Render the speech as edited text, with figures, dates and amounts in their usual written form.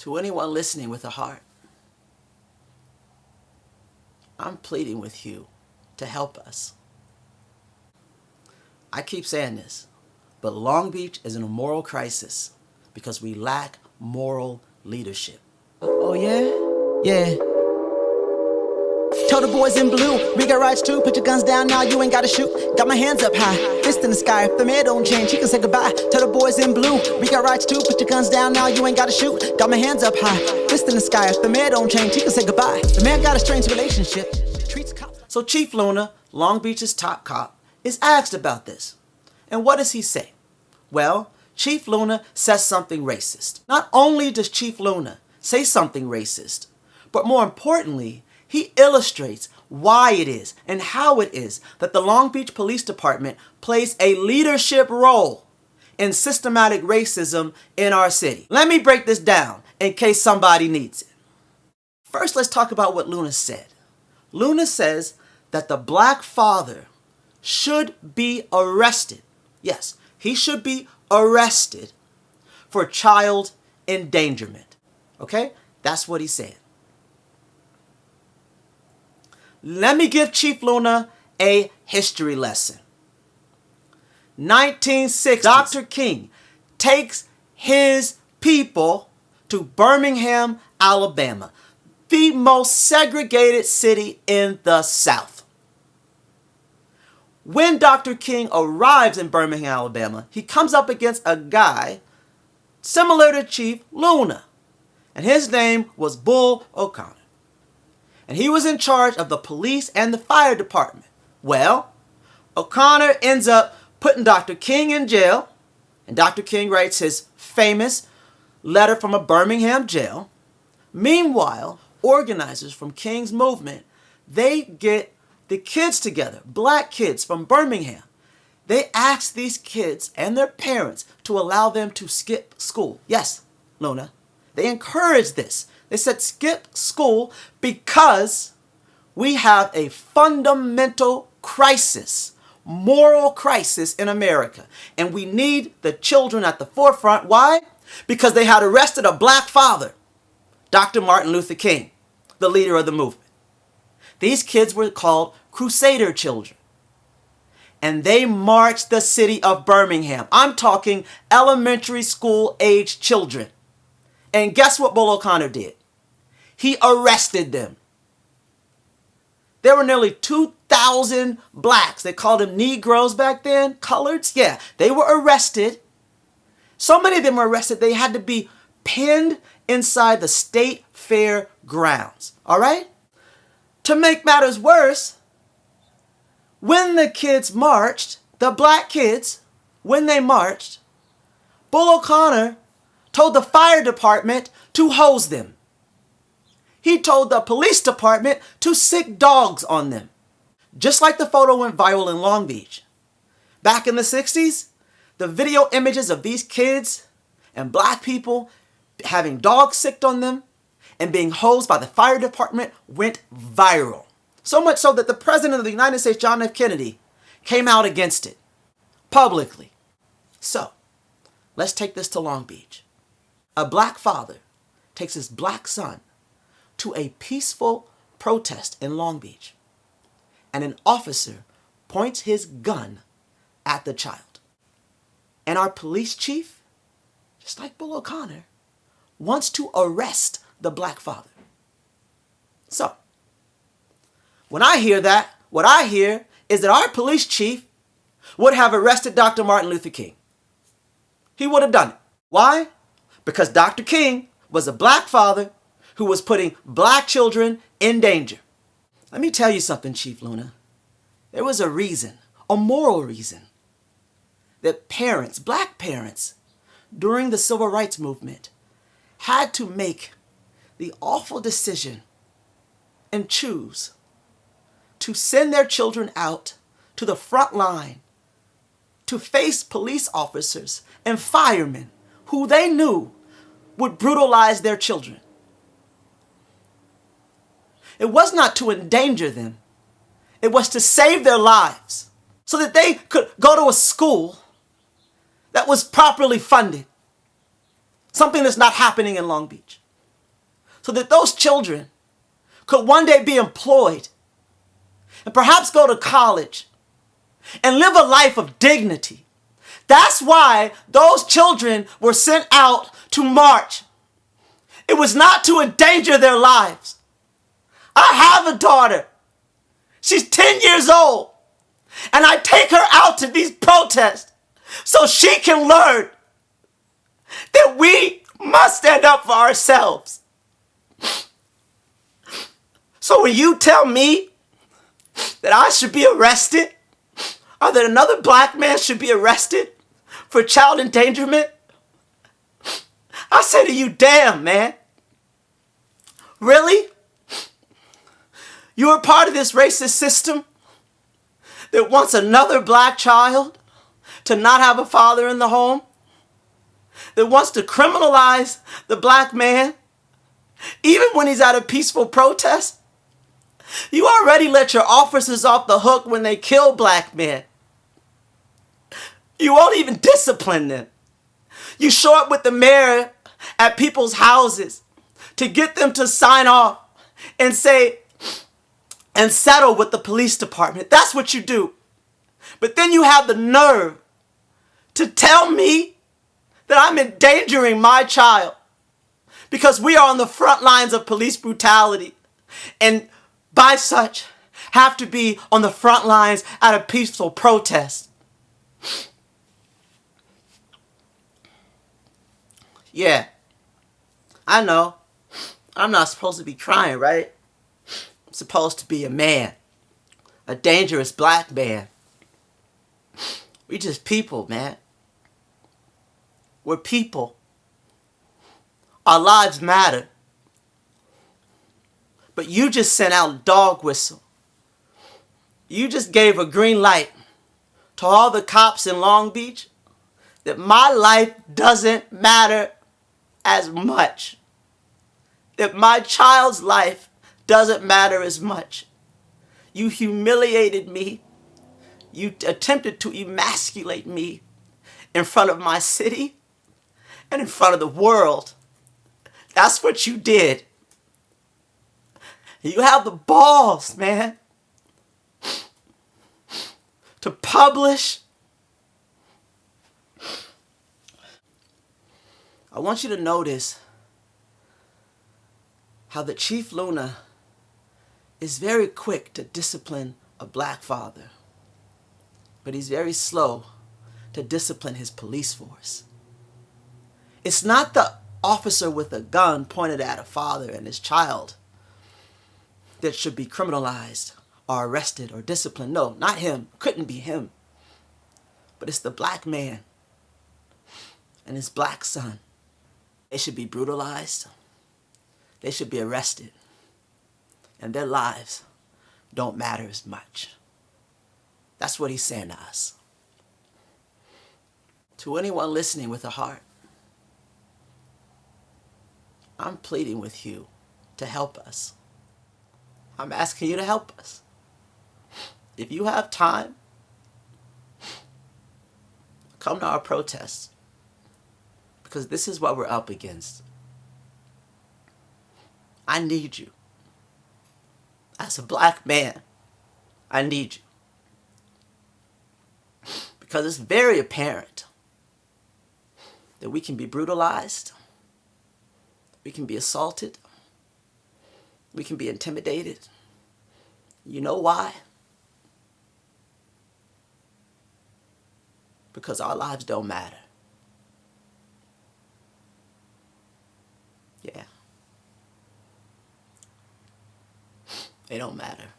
To anyone listening with a heart, I'm pleading with you to help us. I keep saying this, but Long Beach is in a moral crisis because we lack moral leadership. Oh yeah? Yeah. Tell the boys in blue, we got rights too. Put your guns down now, you ain't gotta shoot. Got my hands up high, fist in the sky. If the mayor don't change, he can say goodbye. Tell the boys in blue, we got rights too. Put your guns down now, you ain't gotta shoot. Got my hands up high, fist in the sky. If the mayor don't change, he can say goodbye. The man got a strange relationship. Treats cops. So Chief Luna, Long Beach's top cop, is asked about this. And what does he say? Well, Chief Luna says something racist. Not only does Chief Luna say something racist, but more importantly, he illustrates why it is and how it is that the Long Beach Police Department plays a leadership role in systematic racism in our city. Let me break this down in case somebody needs it. First, let's talk about what Luna said. Luna says that the black father should be arrested. Yes, he should be arrested for child endangerment. Okay? That's what he said. Let me give Chief Luna a history lesson. 1960, Dr. King takes his people to Birmingham, Alabama, the most segregated city in the South. When Dr. King arrives in Birmingham, Alabama, he comes up against a guy similar to Chief Luna, and his name was Bull O'Connor. And he was in charge of the police and the fire department. Well, O'Connor ends up putting Dr. King in jail, and Dr. King writes his famous letter from a Birmingham jail. Meanwhile, organizers from King's movement, they get the kids together, black kids from Birmingham. They ask these kids and their parents to allow them to skip school. Yes, Luna, they encourage this. They said skip school because we have a fundamental crisis, moral crisis in America. And we need the children at the forefront. Why? Because they had arrested a black father, Dr. Martin Luther King, the leader of the movement. These kids were called Crusader children. And they marched the city of Birmingham. I'm talking elementary school age children. And guess what Bull O'Connor did? He arrested them. There were nearly 2,000 blacks. They called them Negroes back then, coloreds. Yeah, they were arrested. So many of them were arrested, they had to be pinned inside the state fair grounds. All right? To make matters worse, when the kids marched, the black kids, when they marched, Bull O'Connor told the fire department to hose them. He told the police department to sick dogs on them. Just like the photo went viral in Long Beach. Back in the 60s, the video images of these kids and black people having dogs sicked on them and being hosed by the fire department went viral. So much so that the President of the United States, John F. Kennedy, came out against it publicly. So, let's take this to Long Beach. A black father takes his black son to a peaceful protest in Long Beach, and an officer points his gun at the child. And our police chief, just like Bull O'Connor, wants to arrest the black father. So, when I hear that, what I hear is that our police chief would have arrested Dr. Martin Luther King. He would have done it. Why? Because Dr. King was a black father who was putting black children in danger. Let me tell you something, Chief Luna. There was a reason, a moral reason, that parents, black parents, during the civil rights movement, had to make the awful decision and choose to send their children out to the front line to face police officers and firemen who they knew would brutalize their children. It was not to endanger them. It was to save their lives so that they could go to a school that was properly funded. Something that's not happening in Long Beach. so that those children could one day be employed and perhaps go to college and live a life of dignity. That's why those children were sent out to march. It was not to endanger their lives. I have a daughter. She's 10 years old. And I take her out to these protests so she can learn that we must stand up for ourselves. So when you tell me that I should be arrested, or that another black man should be arrested for child endangerment, I say to you, damn, man. Really? You are part of this racist system that wants another black child to not have a father in the home? That wants to criminalize the black man even when he's at a peaceful protest? You already let your officers off the hook when they kill black men. You won't even discipline them. You show up with the mayor at people's houses to get them to sign off and say, and settle with the police department. That's what you do. But then you have the nerve to tell me that I'm endangering my child because we are on the front lines of police brutality, and by such have to be on the front lines at a peaceful protest. Yeah, I know. I'm not supposed to be crying, right? I'm supposed to be a man. A dangerous black man. We just people, man. We're people. Our lives matter. But you just sent out a dog whistle. You just gave a green light to all the cops in Long Beach that my life doesn't matter as much. That my child's life doesn't matter as much. You humiliated me. You attempted to emasculate me in front of my city and in front of the world. That's what you did. You have the balls, man, to publish. I want you to notice how the Chief Luna is very quick to discipline a black father, but he's very slow to discipline his police force. It's not the officer with a gun pointed at a father and his child that should be criminalized or arrested or disciplined. No, not him. Couldn't be him. But it's the black man and his black son. They should be brutalized. They should be arrested. And their lives don't matter as much. That's what he's saying to us. To anyone listening with a heart, I'm pleading with you to help us. I'm asking you to help us. If you have time, come to our protests, because this is what we're up against. I need you. As a black man, I need you. Because it's very apparent that we can be brutalized, we can be assaulted, we can be intimidated. You know why? Because our lives don't matter. Yeah. They don't matter.